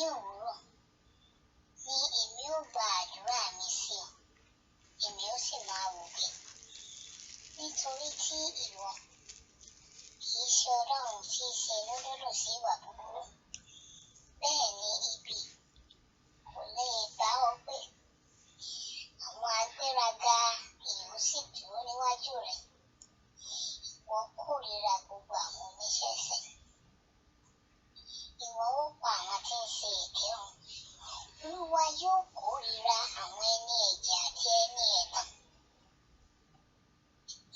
ní òwúrọ̀ ni èmi ó gba àdúrà mi sí ọ, èmi ó sì máa wòkè. Nítorí tí ìwọ kì í ṣe Ọlọ́run tí í ṣe inú dídùn sí ìwà búburú, bẹ́ẹ̀ ni ibi kò lè bá ọ gbé. Àwọn agbéraga yóò sì dúró níwájú rẹ. Ìwọ kórìíra gbogbo àwọn oníṣẹ̀ṣẹ̀. Ìwọ ó pa àwọn tí ń ṣe èké run. Olúwa yóò kórìíra àwọn ẹni ẹ̀jẹ̀ àti ẹni ẹ̀tàn.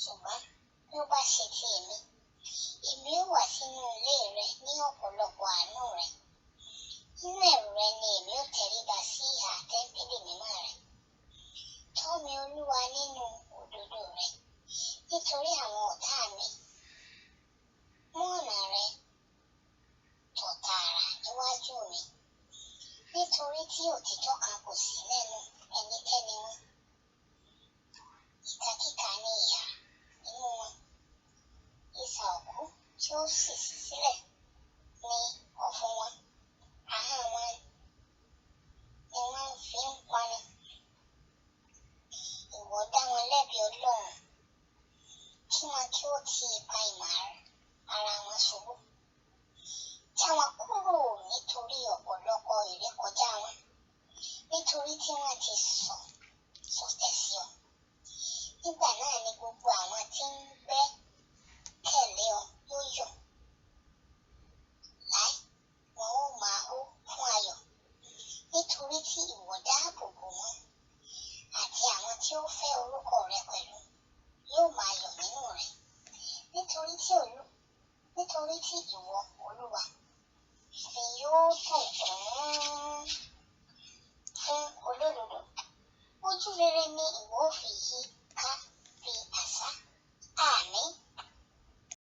Ṣùgbọ́n bí ó bá ṣe ti èmi ó wá sínú ilé rẹ ní ọ̀pọ̀lọpọ̀ àánú rẹ. Nínú ẹ̀rù rẹ ni èmi ó tẹríba sí ìhà tẹ́ḿpìlì mímọ́ rẹ. Tọ́ mi Olúwa nínú òdodo rẹ, nítorí àwọn ọ̀tá mi. Mú ọ̀nà rẹ tọ̀ tààrà níwájú mi, nítorí tí òtítọ́ kan kò sí lẹ́nu ẹnikẹ́ni wọn. Ìkà kíkà ni ìhà nínú wọn. Isà òkú tí ó sì sílẹ̀ ní ọ̀fun wọn. Ahọ́n wọn ni wọ́n fi ń pani. Ìwọ dá wọn lẹ́bi Ọlọ́run, kí wọn kí ó ti ipa ìmọ̀ ara wọn ṣubú. Já wọn kúrò nítorí ọ̀pọ̀lọpọ̀ ìrékọjá wọn, nítorí tí wọ́n ti sọ̀tẹ̀ sí ọ. Nígbà náà ni gbogbo àwọn tí ń gbẹ́kẹ̀lé ọ yóò yọ̀. Láé wọn ó máa hó fún ayọ̀, nítorí tí ìwọ dáàbò bò wọ́n, àti àwọn tí ó fẹ́ orúkọ rẹ pẹ̀lú yóò máa yọ̀ nínú rẹ. Nítorí tí ìwọ, Olúwa,